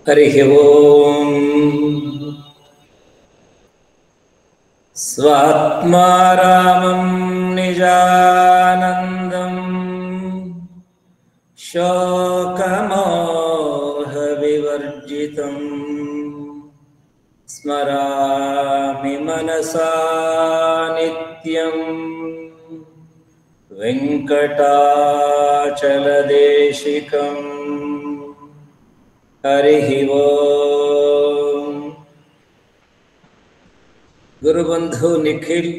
ಹರಿಃ ಓಂ ಸ್ವಾತ್ಮಾರಾಮಂ ನಿಜಾನಂದಂ ಶೋಕಮೋಹವಿವರ್ಜಿತಂ ಸ್ಮರಾಮಿ ಮನಸಾ ನಿತ್ಯಂ ವೆಂಕಟಾಚಲದೇಶಿಕಂ. ಹರಿಃ ಓಂ. ಗುರುಬಂಧು ನಿಖಿಲ್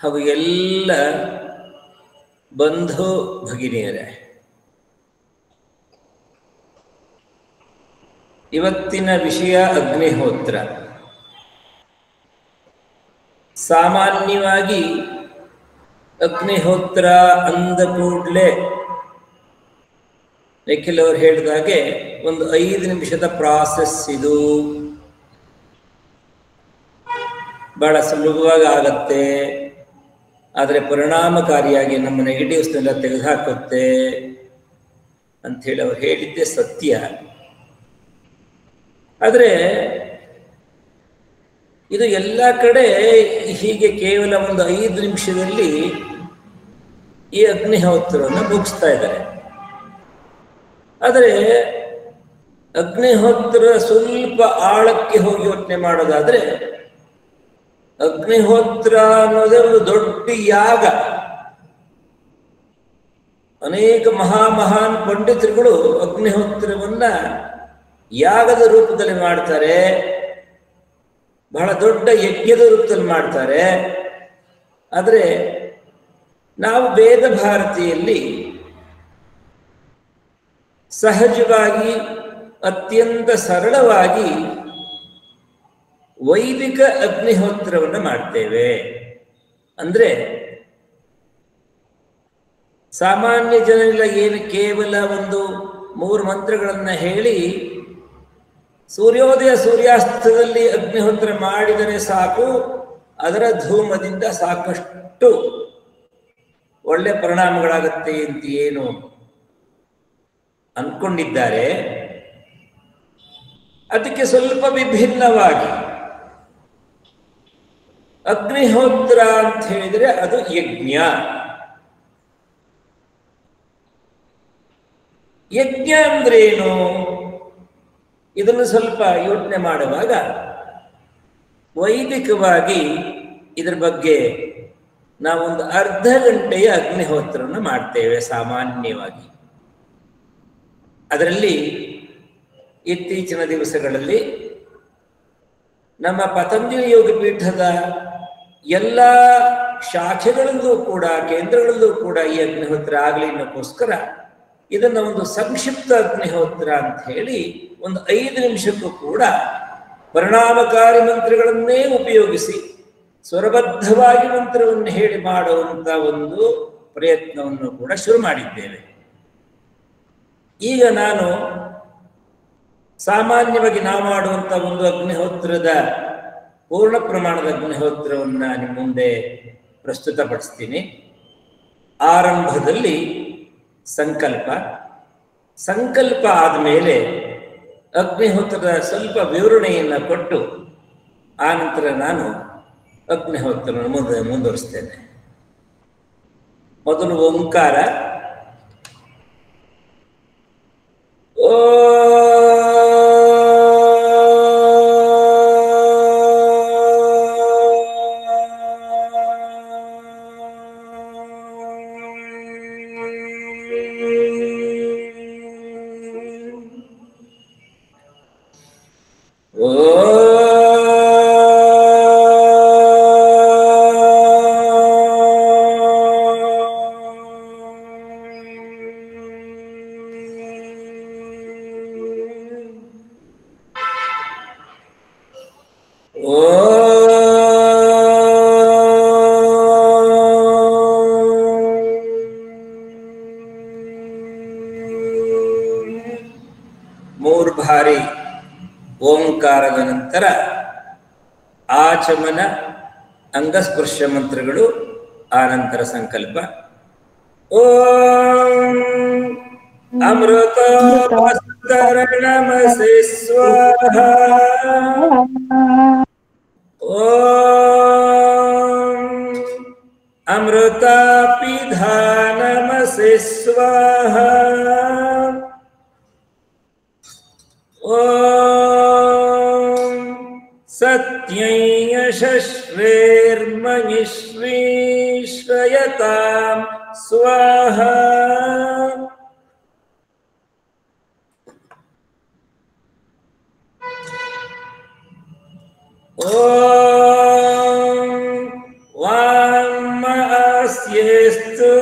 ಹಾಗೂ ಎಲ್ಲ ಬಂಧು ಭಗಿನಿಯರೇ, ಇವತ್ತಿನ ವಿಷಯ ಅಗ್ನಿಹೋತ್ರ. ಸಾಮಾನ್ಯವಾಗಿ ಅಗ್ನಿಹೋತ್ರ ಅಂದ ಕೂಡಲೇ ನಿಖಿಲ್ ಅವರು ಹೇಳಿದಾಗೆ ಒಂದು 5 ನಿಮಿಷದ ಪ್ರಾಸೆಸ್ ಇದು, ಬಹಳ ಸುಲಭವಾಗಿ ಆಗತ್ತೆ, ಆದರೆ ಪರಿಣಾಮಕಾರಿಯಾಗಿ ನಮ್ಮ ನೆಗೆಟಿವ್ಸ್ನೆಲ್ಲ ತೆಗೆದುಹಾಕುತ್ತೆ ಅಂಥೇಳಿ ಅವ್ರು ಹೇಳಿದ್ದೇ ಸತ್ಯ. ಆದರೆ ಇದು ಎಲ್ಲ ಕಡೆ ಹೀಗೆ ಕೇವಲ ಒಂದು 5 ನಿಮಿಷದಲ್ಲಿ ಈ ಅಗ್ನಿಹೋತ್ರವನ್ನು ಮುಗಿಸ್ತಾ ಇದ್ದಾರೆ. ಆದರೆ ಅಗ್ನಿಹೋತ್ರ ಸ್ವಲ್ಪ ಆಳಕ್ಕೆ ಹೋಗಿ ಯೋಚನೆ ಮಾಡೋದಾದ್ರೆ, ಅಗ್ನಿಹೋತ್ರ ಅನ್ನೋದೇ ಒಂದು ದೊಡ್ಡ ಯಾಗ. ಅನೇಕ ಮಹಾನ್ ಪಂಡಿತರುಗಳು ಅಗ್ನಿಹೋತ್ರವನ್ನ ಯಾಗದ ರೂಪದಲ್ಲಿ ಮಾಡ್ತಾರೆ, ಬಹಳ ದೊಡ್ಡ ಯಜ್ಞದ ರೂಪದಲ್ಲಿ ಮಾಡ್ತಾರೆ. ಆದರೆ ನಾವು ವೇದ ಭಾರತಿಯಲ್ಲಿ ಸಹಜವಾಗಿ ಅತ್ಯಂತ ಸರಳವಾಗಿ ವೈದಿಕ ಅಗ್ನಿಹೋತ್ರವನ್ನು ಮಾಡ್ತೇವೆ. ಅಂದ್ರೆ ಸಾಮಾನ್ಯ ಜನರೆಲ್ಲ ಏನು ಕೇವಲ ಒಂದು 3 ಮಂತ್ರಗಳನ್ನು ಹೇಳಿ ಸೂರ್ಯೋದಯ ಸೂರ್ಯಾಸ್ತದಲ್ಲಿ ಅಗ್ನಿಹೋತ್ರ ಮಾಡಿದರೆ ಸಾಕು, ಅದರ ಧೂಮದಿಂದ ಸಾಕಷ್ಟು ಒಳ್ಳೆ ಪರಿಣಾಮಗಳಾಗತ್ತೆ ಅಂತ ಏನು ಅಂದ್ಕೊಂಡಿದ್ದಾರೆ. ಅದಕ್ಕೆ ಸ್ವಲ್ಪ ವಿಭಿನ್ನವಾಗಿ ಅಗ್ನಿಹೋತ್ರ ಅಂತ ಹೇಳಿದರೆ ಅದು ಯಜ್ಞ. ಯಜ್ಞ ಅಂದ್ರೇನು? ಇದನ್ನು ಸ್ವಲ್ಪ ಯೋಚನೆ ಮಾಡುವಾಗ ವೈದಿಕವಾಗಿ ಇದರ ಬಗ್ಗೆ ನಾವೊಂದು ಅರ್ಧ ಗಂಟೆಯ ಅಗ್ನಿಹೋತ್ರವನ್ನು ಮಾಡ್ತೇವೆ ಸಾಮಾನ್ಯವಾಗಿ. ಅದರಲ್ಲಿ ಇತ್ತೀಚಿನ ದಿವಸಗಳಲ್ಲಿ ನಮ್ಮ ಪತಂಜಲಿ ಯೋಗ ಪೀಠದ ಎಲ್ಲ ಶಾಖೆಗಳಲ್ಲೂ ಕೂಡ, ಕೇಂದ್ರಗಳಲ್ಲೂ ಕೂಡ ಈ ಅಗ್ನಿಹೋತ್ರ ಆಗಲಿ ಅನ್ನೋಕ್ಕೋಸ್ಕರ ಇದನ್ನ ಒಂದು ಸಂಕ್ಷಿಪ್ತ ಅಗ್ನಿಹೋತ್ರ ಅಂತ ಹೇಳಿ ಒಂದು 5 ನಿಮಿಷಕ್ಕೂ ಕೂಡ ಪರಿಣಾಮಕಾರಿ ಮಂತ್ರಗಳನ್ನೇ ಉಪಯೋಗಿಸಿ ಸ್ವರಬದ್ಧವಾಗಿ ಮಂತ್ರವನ್ನು ಹೇಳಿ ಮಾಡುವಂತ ಒಂದು ಪ್ರಯತ್ನವನ್ನು ಕೂಡ ಶುರು ಮಾಡಿದ್ದೇವೆ. ಈಗ ನಾನು ಸಾಮಾನ್ಯವಾಗಿ ನಾವು ಮಾಡುವಂಥ ಒಂದು ಅಗ್ನಿಹೋತ್ರದ ಪೂರ್ಣ ಪ್ರಮಾಣದ ಅಗ್ನಿಹೋತ್ರವನ್ನು ನಿಮ್ಮ ಮುಂದೆ ಪ್ರಸ್ತುತಪಡಿಸ್ತೀನಿ. ಆರಂಭದಲ್ಲಿ ಸಂಕಲ್ಪ ಆದಮೇಲೆ ಅಗ್ನಿಹೋತ್ರದ ಸ್ವಲ್ಪ ವಿವರಣೆಯನ್ನು ಕೊಟ್ಟು ಆನಂತರ ನಾನು ಅಗ್ನಿಹೋತ್ರವನ್ನು ಮುಂದುವರಿಸ್ತೇನೆ. ಮೊದಲು ಓಂಕಾರ. ಓಂಕಾರದ ನಂತರ ಆಚಮನ, ಅಂಗಸ್ಪರ್ಶ ಮಂತ್ರಗಳು, ಆನಂತರ ಸಂಕಲ್ಪ. ಓಂ अमृतोपस्तरणमसि स्वाहा ॐ अमृतापिधानमसि स्वाहा ॐ सत्यं यशस्वेर्महिश्रीश्वयतां स्वाहा ॐ वाङ्मस्येस्तु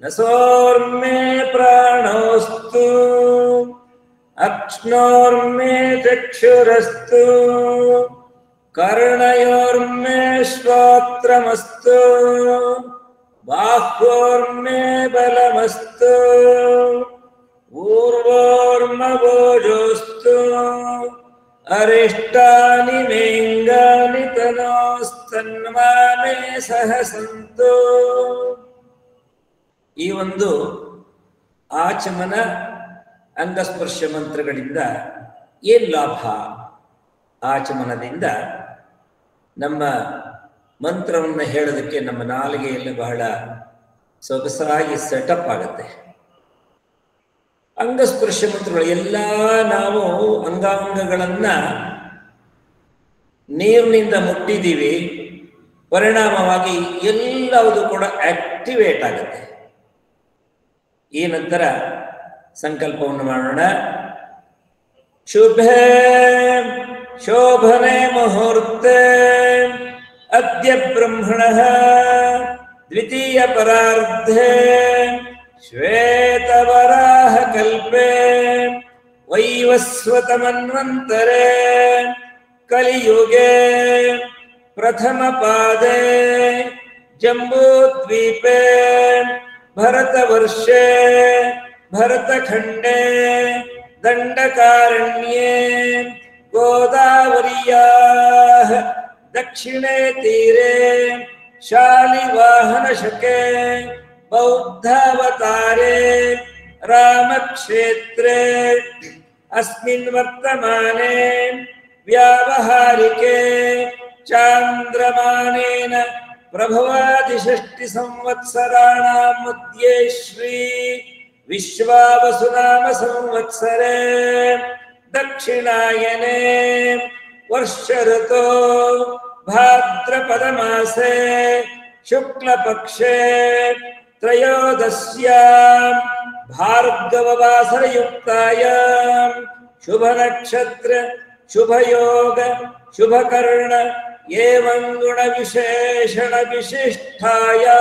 न सोर्मे प्राणोस्तु अक्ष्णोर्मे चक्षुरस्तु कर्णयोर्मे श्रोत्रमस्तु बाह्योर्मे बलमस्तु ऊर्वोर्मभोजोस्तु अरिष्टानि मेङ्गानि तनोस्तन्मामे सह सन्तु। ಈ ಒಂದು ಆಚಮನ ಅಂಗಸ್ಪರ್ಶ ಮಂತ್ರಗಳಿಂದ ಏನು ಲಾಭ? ಆಚಮನದಿಂದ ನಮ್ಮ ಮಂತ್ರವನ್ನು ಹೇಳೋದಕ್ಕೆ ನಮ್ಮ ನಾಲಿಗೆಯಲ್ಲಿ ಬಹಳ ಸೊಗಸಾಗಿ ಸೆಟಪ್ ಆಗುತ್ತೆ. ಅಂಗಸ್ಪರ್ಶ ಮಂತ್ರಗಳು ಎಲ್ಲ ನಾವು ಅಂಗಾಂಗಗಳನ್ನು ನೀರಿನಿಂದ ಮುಟ್ಟಿದ್ದೀವಿ, ಪರಿಣಾಮವಾಗಿ ಎಲ್ಲವೂ ಕೂಡ ಆಕ್ಟಿವೇಟ್ ಆಗುತ್ತೆ. ಈ ನಂತರ ಸಂಕಲ್ಪವನ್ನು ಮಾಡೋಣ. ಶುಭೆ ಶೋಭನೆ ಮುಹೂರ್ತೆ ಅದ್ಯ ಬ್ರಹ್ಮಣಃ ದ್ವಿತೀಯ ಪರಾರ್ಧೆ ಶ್ವೇತವರಾಹ ಕಲ್ಪೆ ವೈವಸ್ವತ ಮನ್ವಂತರೆ ಕಲಿಯುಗೆ ಪ್ರಥಮ ಪಾದೆ ಜಂಬೂದ್ವೀಪೆ ಭರತವರ್ಷೆ ಭರತಖಂಡೇ ದಂಡಕಾರಣ್ಯೇ ಗೋದಾವರ್ಯಾಃ ದಕ್ಷಿಣೇ ತೀರೆ ಶಾಲಿವಾಹನಶಕೆ ಬೌದ್ಧಾವತಾರೆ ರಾಮಕ್ಷೇತ್ರೇ ಅಸ್ಮಿನ್ ವರ್ತಮಾನೆ ವ್ಯಾವಹಾರಿಕೆ ಚಾಂದ್ರಮಾನೇನ ಪ್ರಭವಾದಿಷಷ್ಟಿ ಸಂವತ್ಸರಾಣಾಂ ಮಧ್ಯೆ ಶ್ರೀ ವಿಶ್ವಾವಸುನಾಮ ಸಂವತ್ಸರೆ ದಕ್ಷಿಣಾಯನೆ ವರ್ಷ ಋತೋ ಭಾದ್ರಪದ ಮಾಸೆ ಶುಕ್ಲ ಪಕ್ಷೆ ತ್ರಯೋದಶ್ಯಾಂ ಭಾರ್ಗವವಾಸರಯುಕ್ತಾಯಾಂ ಶುಭ ನಕ್ಷತ್ರ ಶುಭ ಯೋಗ ಶುಭ ಕರ್ಣ ಏವಂ ಗುಣ ವಿಶೇಷಣ ವಿಶಿಷ್ಟಾಯಾಂ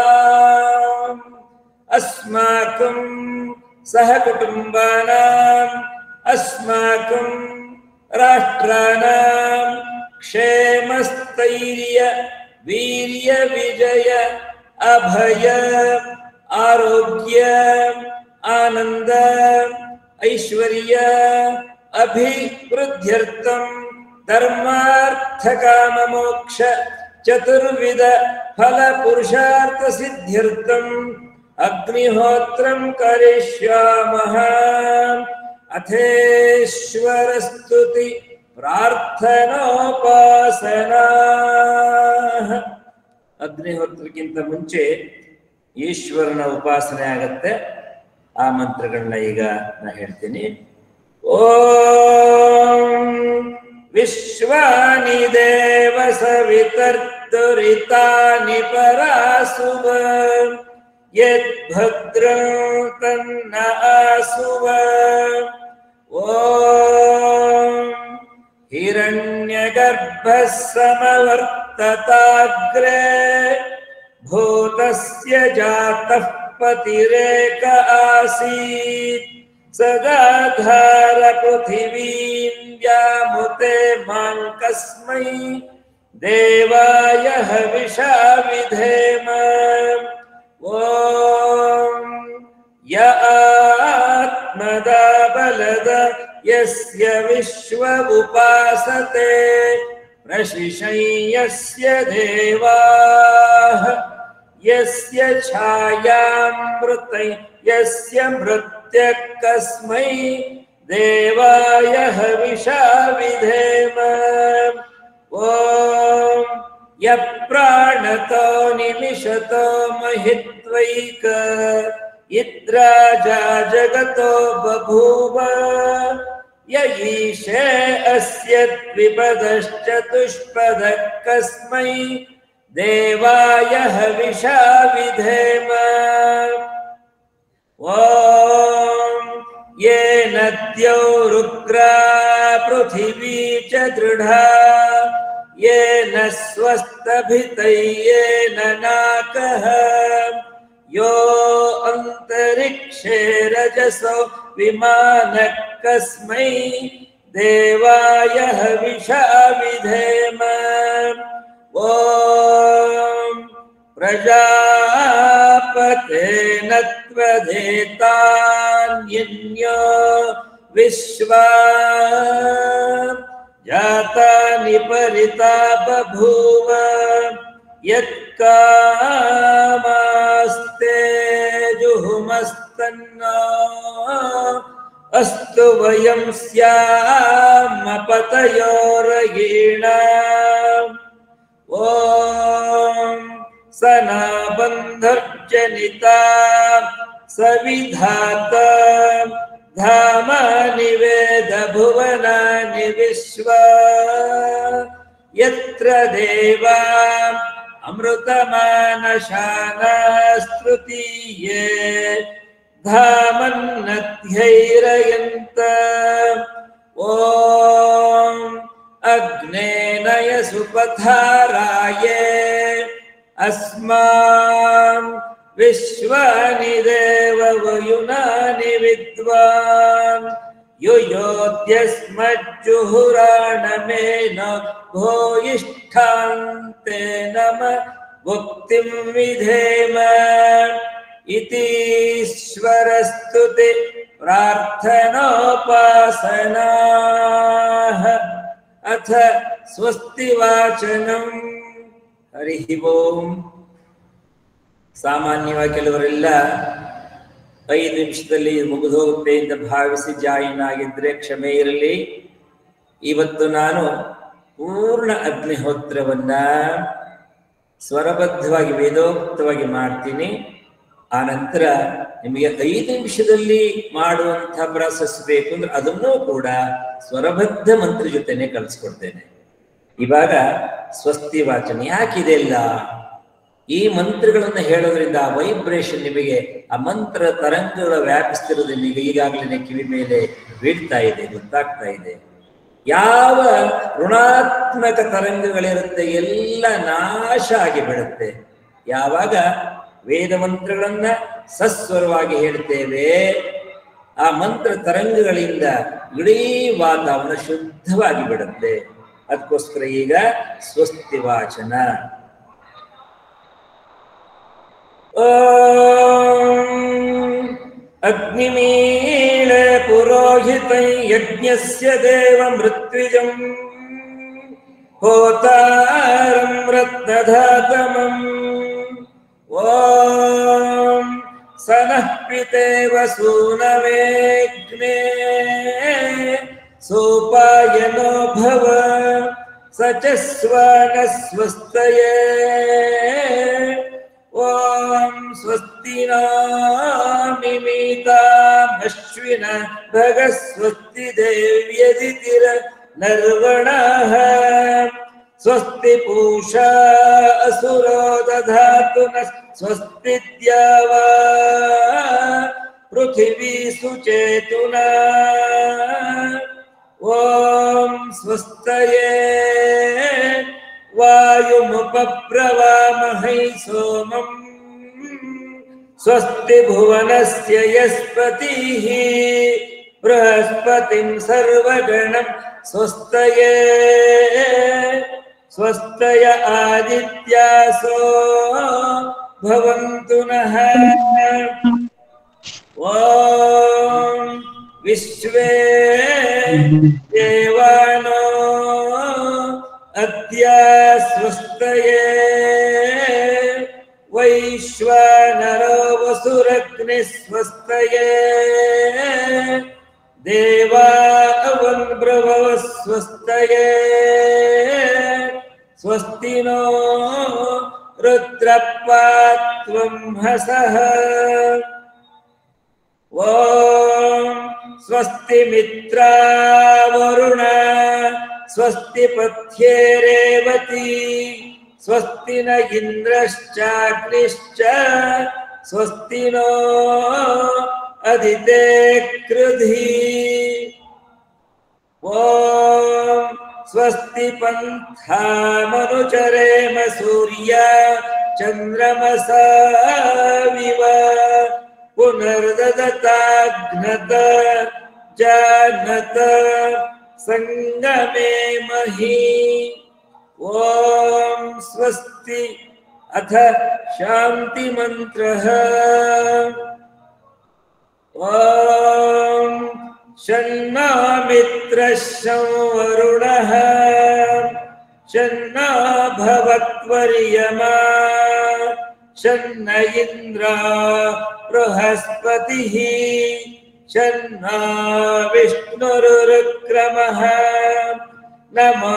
ಅಸ್ಮಾಕಂ ಸಹ ಕುಟುಂಬಾನಾಂ ಅಸ್ಮಾಕಂ ರಾಷ್ಟ್ರಾನಾಂ ಕ್ಷೇಮಸ್ಥೈರ್ಯ ವೀರ್ಯ ವಿಜಯ ಅಭಯ ಆರೋಗ್ಯ ಆನಂದ ಐಶ್ವರ್ಯ ಅಭಿವೃದ್ಧ್ಯರ್ಥಂ ಧರ್ಮಾರ್ಥ ಕಾಮ ಮೋಕ್ಷ ಚತುರ್ವಿಧ ಫಲ ಪುರುಷಾರ್ಥ ಸಿದ್ಧ್ಯರ್ಥಂ ಅಗ್ನಿಹೋತ್ರಂ ಕರಿಷ್ಯಾಮಃ. ಅಥೇಶ್ವರ ಸ್ತುತಿ ಪ್ರಾರ್ಥನೋಪಾಸನಾ. ಅಗ್ನಿಹೋತ್ರಕ್ಕಿಂತ ಮುಂಚೆ ಈಶ್ವರನ ಉಪಾಸನೆ ಆಗತ್ತೆ. ಆ ಮಂತ್ರಗಳನ್ನ ಈಗ ನಾ ಹೇಳ್ತೀನಿ. ಓಂ ವಿಶ್ವಾನಿ ದೇವ ಸವಿತರ್ದುರಿತಾನಿ ಪರಾಸುವ ಯದ್ಭದ್ರಂ ತನ್ನ ಆಸುವ. ಓಂ ಹಿರಣ್ಯಗರ್ಭಃ ಸಮವರ್ತತಾಗ್ರೇ ಭೂತಸ್ಯ ಜಾತಃ ಪತಿರೇಕ ಆಸೀತ್ ಸದಾಧಾರ ಪೃಥಿವೀಂ ವ್ಯಾಮುತೆ ಮಾಂಕಸ್ಮೈ ದೇವಾಯ ಹವಿಷಾ ವಿಧೇಮ. ಓಂ ಯ ಆತ್ಮದ ಬಲದ ಯಸ್ಯ ವಿಶ್ವ ಉಪಾಸತೆ ಪ್ರಶಿಶೈ ಯಸ್ಯ ದೇವಾಃ ಯಸ್ಯ ಛಾಯಾಮೃತೈ यस्य मृत्यः कस्मै देवाय हविषा विधेम ॐ यः प्राणतो निमिषतो महित्वैक इद्राजा जगतो बभूव य ईशे अस्य द्विपदश्चतुष्पदः कस्मै देवाय हविषा विधेम ॐ येन द्यौरुग्रा पृथिवी च दृढा येन स्वस्तभितयेन नाकः यो अन्तरिक्षे रजसो विमानः कस्मै देवाय हविषा विधेम ॐ प्रजापतेन त्वदेतान्यन्यो विश्वा जातानि परिता बभूव यत्कामास्ते जुहुमस्तन्नो अस्तु वयं स्याम पतयोरयीणाम् ॐ सनाबन्धर्जनिता सविधाता धामानि वेद भुवनानि विश्वा यत्र देवा अमृतमानशानास्तृतीये धामन्नध्यैरयन्त ॐ अग्नेनय सुपथाराये अस्मान् विश्वानि देववयुनानि विद्वान् युयोध्यस्मज्जुहुराणमेन भूयिष्ठान्ते नम भुक्तिं विधेम इतीश्वरस्तुति प्रार्थनोपासनाः अथ स्वस्ति वाचनम् हरि ओಂ ಸಾಮಾನ್ಯವಾಗಿ ಕೆಲವರೆಲ್ಲ 5 ನಿಮಿಷದಲ್ಲಿ ಮುಗಿದೋಗುತ್ತೆ ಅಂತ ಭಾವಿಸಿ ಜಾಯಿನ್ ಆಗಿದ್ರೆ ಕ್ಷಮೆ ಇರಲಿ. ಇವತ್ತು ನಾನು ಪೂರ್ಣ ಅಗ್ನಿಹೋತ್ರವನ್ನ ಸ್ವರಬದ್ಧವಾಗಿ ವೇದೋಕ್ತವಾಗಿ ಮಾಡ್ತೀನಿ. ಆ ನಂತರ ನಿಮಗೆ 5 ನಿಮಿಷದಲ್ಲಿ ಮಾಡುವಂತಹ ಪ್ರಾಸೆಸ್ ಬೇಕು ಅಂದ್ರೆ ಅದನ್ನೂ ಕೂಡ ಸ್ವರಬದ್ಧ ಮಂತ್ರ ಜೊತೆನೆ ಕಲಿಸ್ಕೊಡ್ತೇನೆ. ಇವಾಗ ಸ್ವಸ್ತಿ ವಾಚನ ಯಾಕಿದೆ ಇಲ್ಲ, ಈ ಮಂತ್ರಗಳನ್ನು ಹೇಳೋದ್ರಿಂದ ಆ ವೈಬ್ರೇಷನ್ ನಿಮಗೆ ಆ ಮಂತ್ರ ತರಂಗಗಳ ವ್ಯಾಪಿಸ್ತಿರೋದು ನಿಮಗೆ ಈಗಾಗಲೇ ಕಿವಿ ಮೇಲೆ ಬೀಳ್ತಾ ಇದೆ, ಗೊತ್ತಾಗ್ತಾ ಇದೆ. ಯಾವ ಋಣಾತ್ಮಕ ತರಂಗಗಳಿರುತ್ತೆ ಎಲ್ಲ ನಾಶ ಆಗಿ ಬಿಡುತ್ತೆ. ಯಾವಾಗ ವೇದ ಮಂತ್ರಗಳನ್ನ ಸಸ್ವರವಾಗಿ ಹೇಳ್ತೇವೆ, ಆ ಮಂತ್ರ ತರಂಗಗಳಿಂದ ಇಡೀ ವಾತಾವರಣ ಶುದ್ಧವಾಗಿ ಬಿಡುತ್ತೆ. ಅದಕ್ಕೋಸ್ಕರ ಈಗ ಸ್ವಸ್ತಿ ವಾಚನ. ಅಗ್ನಿಮೀಳ ಪುರೋಹಿತ ಯಜ್ಞಸ್ಯ ದೇವ ಮೃತ್ಯುಜಂ ಹೋತಾರಂ ರತ್ನಧಾತಮಂ ಓಂ ಸನಃ ಪಿತೇವ ಸೂನವೇಗ್ನೇ ಸೋಪಾಯನೋ ಭವ ಸಚಸ್ವಾನಸ್ವಸ್ತಯೇ ಓಂ ಸ್ವಸ್ತಿ ನಾಮಿಮಿತಾಮಶ್ವಿನ ಭಗಸ್ವಸ್ತಿ ದೇವ್ಯದಿತಿರ ನರ್ವಣಃ ಸ್ವಸ್ತಿ ಪೂಷಾ ಅಸುರೋ ದಧಾತು ನ ಸ್ವಸ್ತಿ ದ್ಯಾವಾ ಪೃಥಿವೀ ಸುಚೇತುನಾ ಓಂ ಸ್ವಸ್ತಯೇ ವಾಯುಮುಪಪ್ರವಾಮಹೈ ಸೋಮಂ ಸ್ವಸ್ತಿ ಭುವನಸ್ಯ ಯಸ್ಪತಿಃ ಬೃಹಸ್ಪತಿಂ ಸರ್ವಗಣಂ ಸ್ವಸ್ತಯೇ ಸ್ವಸ್ತಯ ಆದಿತ್ಯಾಸೋ ಭವಂತು ನಃ ಓಂ ವಿಶ್ವೇ ದೇವಾನೋ ಅದ್ಯ ಸ್ವಸ್ತಯೇ ವೈಶ್ವಾನರೋ वसुरग्नि स्वस्तये देवा अवन्ब्रवः स्वस्तये स्वस्ति नो रुद्रप्पात्वं हसः ओम स्वस्ति मित्रा वरुण स्वस्ति पथ्ये रेवती स्वस्ति न इंद्रश्चाग्निश्च स्वस्ति नो अदिते कृधि ओम स्वस्ति पंथा मनुचरेम सूर्य चंद्रमसा विव पुनर्ददताघ्नत जानत संगमे मही ओम स्वस्ति अथ शांति मंत्रः ओम शन्नो मित्रः शं वरुणः शन्नो भवत्वर्यमा शन्न इन्द्रो बृहस्पतिः शन्नो विष्णुरुक्रमः नमो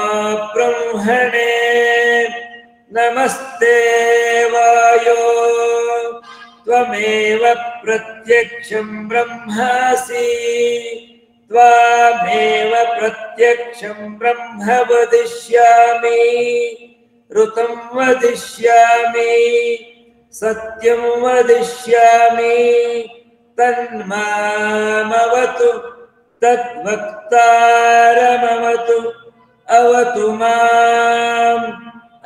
ब्रह्मणे नमस्ते वायो त्वमेव प्रत्यक्षं ब्रह्मासि त्वामेव प्रत्यक्षं ब्रह्म वदिष्यामि ऋतं वदिष्यामि सत्यं वदिष्यामि तन्मामवतु तद्वक्तारमवतु अवतु माम्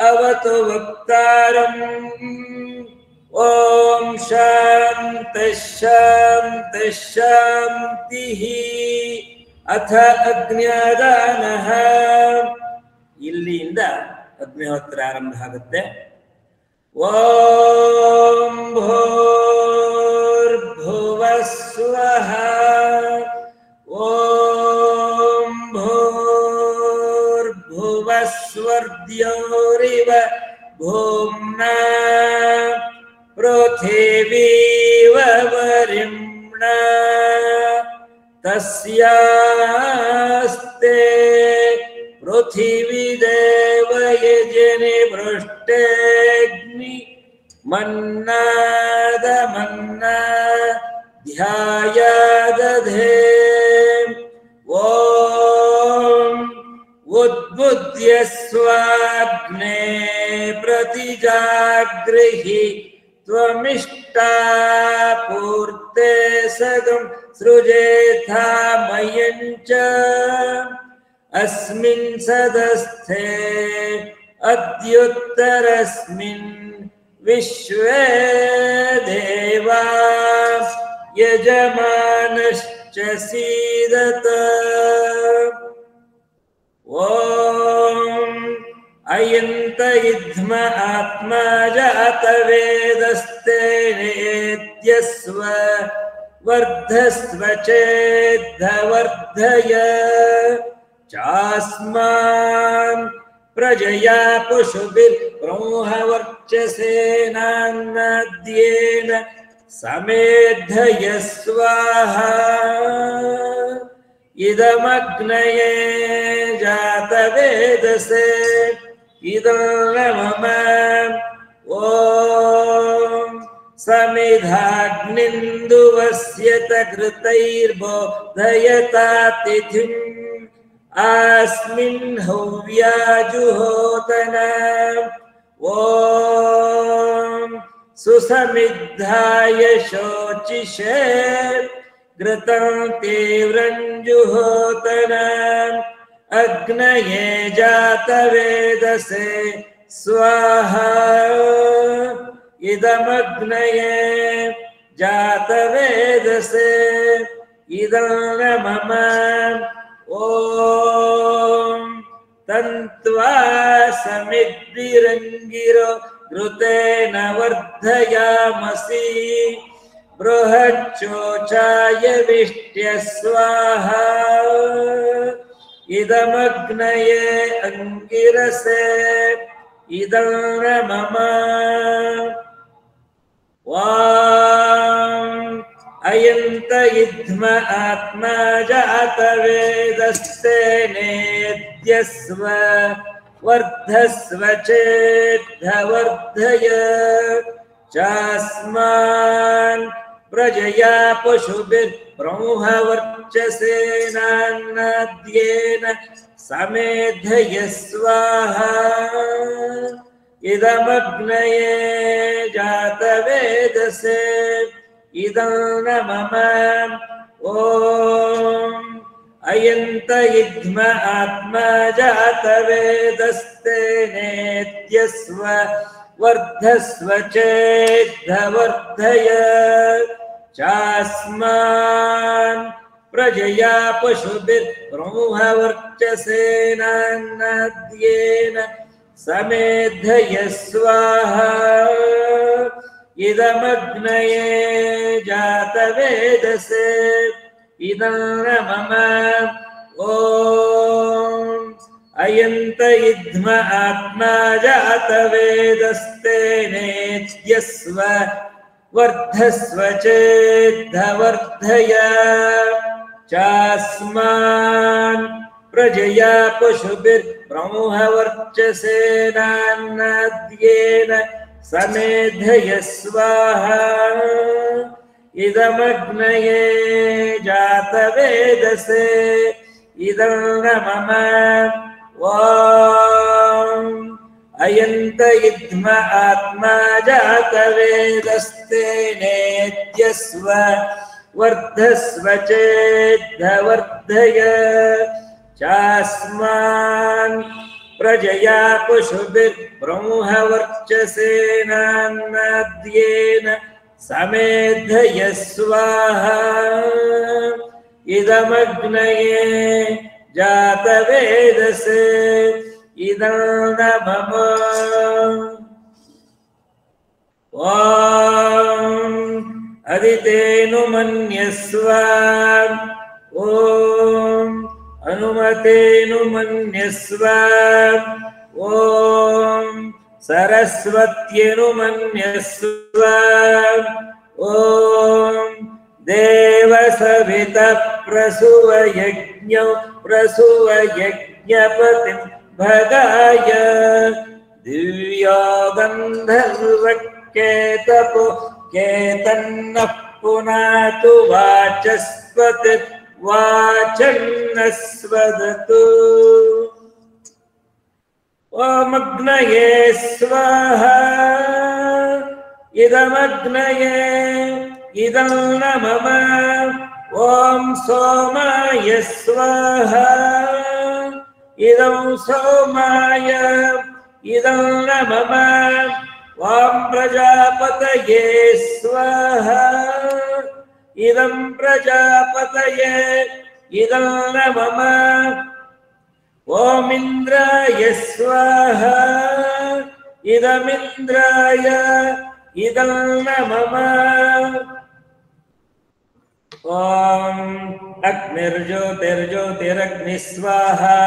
अवतु वक्तारम् ओम शांति शांति शांतिः अथ अग्न्यादानः ಇಲ್ಲಿಂದ ಅಗ್ನಿಹೋತ್ರ ಆರಂಭ ಆಗುತ್ತೆ ಓಂ ಭೂರ್ಭುವಃ ಸ್ವಃ ಓಂ ಭೂರ್ಭುವಃ ಸ್ವರ್ದ್ಯೋರಿವ ಭೂಮ್ನಾ पृथिवीव वरिम्णा तस्यास्ते पृथिवी देव यजनि वृष्टेऽग्नि मन्नादमन्ना ध्यायादधे ॐ उद्बुद्ध्य स्वाग्ने प्रतिजागृहि त्वमिष्टापूर्ते सगं सृजेथा मयञ्च अस्मिन् सदस्थे अद्युत्तरस्मिन् विश्वे देवा यजमानश्च सीदत ॐ अयन्त इद्म आत्मा जातवेदस्ते नेत्यस्व वर्धस्व चेद्धवर्धय चास्मान् प्रजया पुषुभिर्ब्रह्मवर्चसेनान्नाद्येन समेद्धय स्वाहा इदमग्नये जातवेदसे इदं मम ॐ समिधाग्निन्दुवस्यत कृतैर्बोधयता तिथिम् अस्मिन् हव्याजुहोतन ॐ सुसमिद्धाय शोचिषे घृतं तीव्रं जुहोतन अग्नये जातवेदसे स्वाहा इदमग्नये जातवेदसे इदं मम ॐ तन्त्वा समिद्भिरङ्गिरो घृतेन वर्धयामसि बृहच्चोचाय विष्ट्य स्वाहा इदमग्नये अंगिरसे इदं मम वां आत्मा जातवेदस्तेनेत्यस्व वर्धस्व चेद्धवर्धय चास्मान् प्रजया पशुभिर्ब्रह्मवर्चसेनान्नाद्येन समेधय स्वाहा इदमग्नये जातवेदसे इदं न मम ॐ अयन्त इद्म आत्मा जातवेदस्तेनेत्यस्व वर्धस्व चेद्धवर्धय चास्मान् प्रजया पशुभिर्ब्रह्मवर्चसेनान्नाद्येन समेधय स्वाहा इदमग्नये जातवेदसे इदं न मम ॐ अयन्त इद्म आत्मा जातवेदस्तेनेत्यस्व वर्धस्व चेद्धवर्धय चास्मान् प्रजया पशुभिर्ब्रह्मवर्चसेनान्नाद्येन समेधय स्वाहा इदमग्नये जातवेदसे इदं न मम ॐ अयन्त इद्म आत्मा जातवेदस्तेनेत्यस्व वर्धस्व चेद्धवर्धय चास्मान् प्रजया पशुभिर्ब्रह्मवर्चसेनान्नाद्येन समेधय स्वाहा इदमग्नये जातवेदसे इदं न मम ॐ अदितेनुमन्यस्व ॐ अनुमतेनुमन्यस्व ॐ सरस्वत्यनुमन्यस्व ॐ देवसवितः प्रसूवयज्ञौ प्रसूवयज्ञपतिं भगाय दिव्यो गन्धर्वकेतपो केतन्नः पुनातु वाचस्पति वाचन्नस्वदतु ओमग्नये स्वाहा इदमग्नये इदं न मम ॐ सोमाय स्वाहा इदं सोमाय इदं न मम ॐ प्रजापतये स्वाहा इदं प्रजापतये इदं न मम ॐ इन्द्राय स्वाहा इदमिन्द्राय इदं न मम ॐ अग्निर्ज्योतिर्ज्योतिरग्निस्वाहा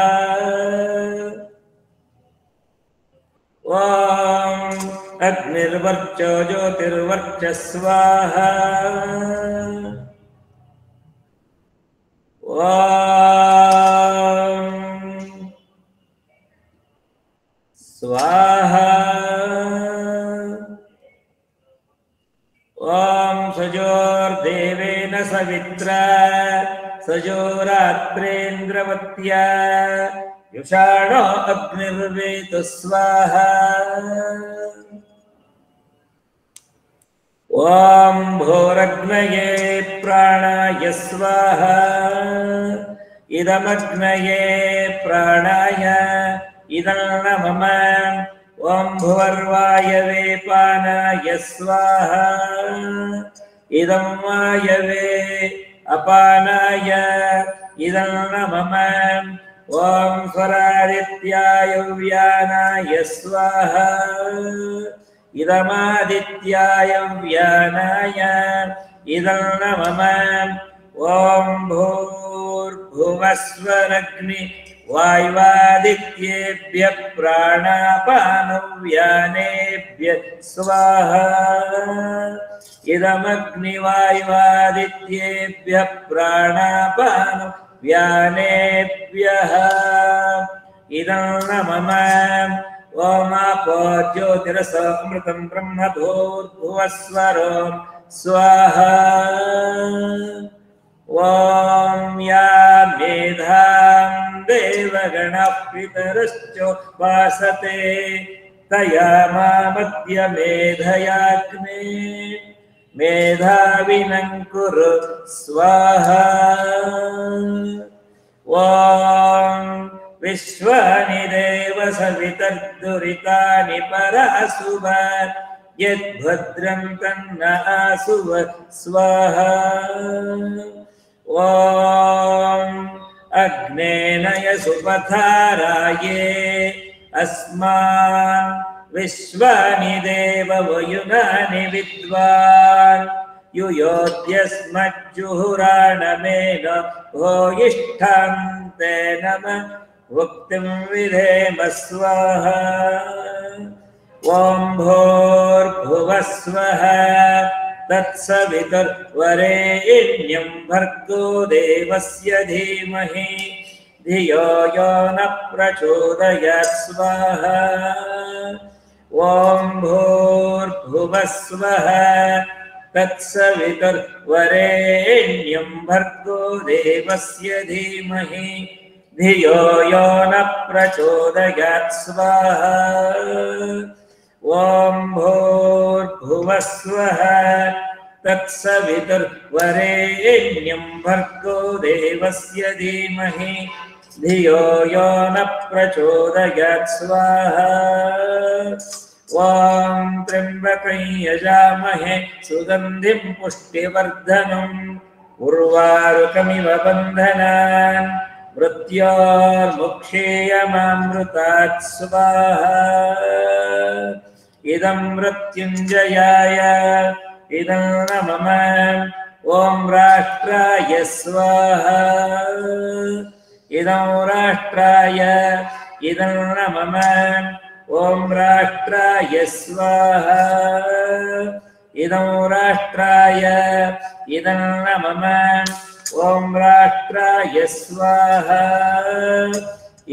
ॐ अग्निर्वर्चो ज्योतिर्वर्चस्वाहा ॐ स्वाहा ॐ सजोर्देवेन सवित्रा सजोरात्रेन्द्रवत्या युषाणो अग्निर्वेतु स्वाहा ॐ भोरग्नये प्राणाय स्वाहा इदमग्नये प्राणाय इदं न मम ॐ भुवर्वायवे पानाय स्वाहा इदं वायवे अपानाय इदं न मम ॐ स्वरादित्याय व्यानाय स्वाहा इदमादित्याय व्यानाय इदं न मम ॐ भूर्भुवस्वरग्नि वायुवादित्येभ्यः प्राणापानव्यानेभ्यः स्वाहा इदमग्निवायुवादित्येभ्यः प्राणापानव्यानेभ्यः इदं न मम ओमापो ज्योतिरसमृतं ब्रह्म भूर्भुवस्वरो स्वाहा ॐ या मेधां देवगणः पितरश्चोपासते तया मामद्य मेधयाग्ने मेधाविनं कुरु स्वाहा ॐ विश्वानि देव सवितर्दुरितानि परासुव यद्भद्रं तन्न आसुव स्वाहा ॐ अग्नेनय सुपथाराये अस्मान् विश्वानि देव वयुनानि विद्वान् युयोध्यस्मज्जुहुराणमेन भोयिष्ठान्ते नमः भुक्तिं विधेम स्वाहा ॐ भूर्भुवः स्वः तत्सवितुर्वरेण्यं भर्गो देवस्य धीमहि धियो यो न प्रचोदयात् स्वाहा ॐ भूर्भुवः स्वः तत्सवितुर्वरेण्यं भर्गो देवस्य धीमहि धियो यो न प्रचोदयात् स्वाहा ॐ भूर्भुवः स्वः तत्सवितुर्वरेण्यं भर्गो देवस्य धीमहि धियो यो न प्रचोदयात् स्वाहा ॐ त्र्यम्बकं यजामहे सुगन्धिं पुष्टिवर्धनम् उर्वारुकमिव बन्धनान् मृत्योर्मुक्षेयमामृतात् स्वाहा इदं मृत्युञ्जयाय इदं न मम ॐ राष्ट्राय स्वाहा इदं राष्ट्राय इदं न मम ॐ राष्ट्राय स्वाहा इदं राष्ट्राय इदं न मम ॐ राष्ट्राय स्वाहा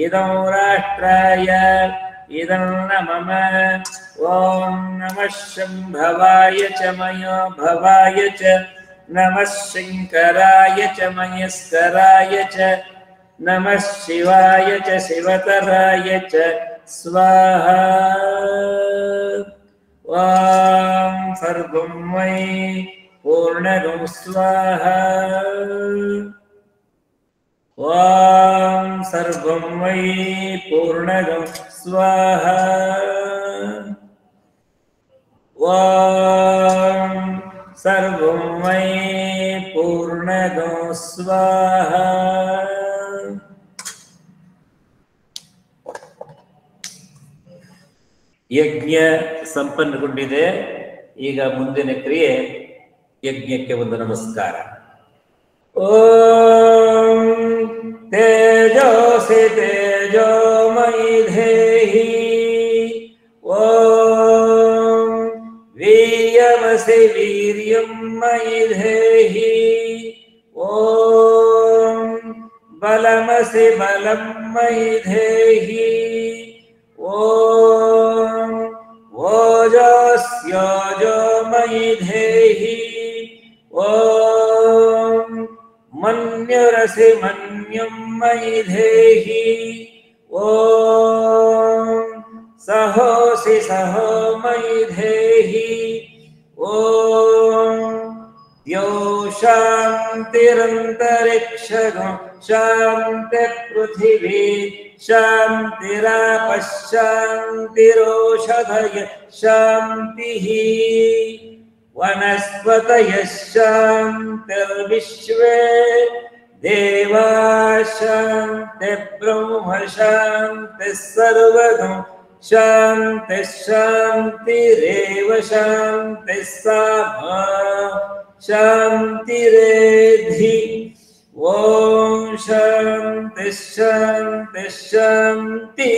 इदं राष्ट्राय इदं न मम ॐ नमः शम्भवाय च मयो भवाय च नमः शङ्कराय च मयस्कराय च नमः शिवाय च शिवतराय च स्वाहा ॐ सर्वं मयि पूर्णगं स्वाहा ॐ सर्वं मयि पूर्णगं स्वाहा ॐ सर्वं मयि पूर्णगं स्वाहा ಯಜ್ಞ ಸಂಪನ್ನಗೊಂಡಿದೆ. ಈಗ ಮುಂದಿನ ಕ್ರಿಯೆ ಯಜ್ಞಕ್ಕೆ ಒಂದು ನಮಸ್ಕಾರ. ಓಂ ತೇಜೋಸಿ ತೇಜೋಮಯಿ ಧೇಹಿ ಓಂ ವೀರ್ಯಮಸಿ ವೀರ್ಯಂ ಮಯಿ ಧೇಹಿ ಓಂ ಬಲಮಸಿ ಬಲಂ ಮಯಿ ಧೇಹಿ ಓಂ ಓಜಸ್ಯೋಜೋ ಮಯಿ ಧೇಹಿ ಓಂ ಮನ್ಯುರಸಿ ಮನ್ಯುಂ ಮಯಿ ಧೇಹಿ ಓಂ ಸಹೋಸಿ ಸಹೋ ಮಯಿ ಧೇಹಿ ಓಂ ಯೋ ಶಾಂತಿರಂತರಿಕ್ಷಗಂ ಶಾಂತಿ ಪೃಥಿವೀ ಶಾಂತಿರಾಪ ಶಾಂತಿರೋಷಧಯ ಶಾಂತಿಃ ವನಸ್ಪತಯ ಶಾಂತಿರ್ವಿಶ್ವೇ ದೇವಾ ಶಾಂತಿ ಬ್ರಹ್ಮ ಶಾಂತಿ ಸರ್ವಗಂ ಶಾಂತಿ ಶಾಂತಿರೇವ ಶಾಂತಿ ಸಾಮ ಶಾಂತಿರೇಧಿ ಓಂ ಶಾಂತಿ ಶಾಂತಿ ಶಾಂತಿ.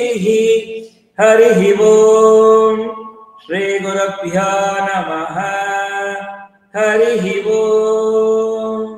ಹರಿ ಓಂ. ಶ್ರೀ ಗುರುಭ್ಯೋ ನಮಃ. ಹರಿ ಓಂ.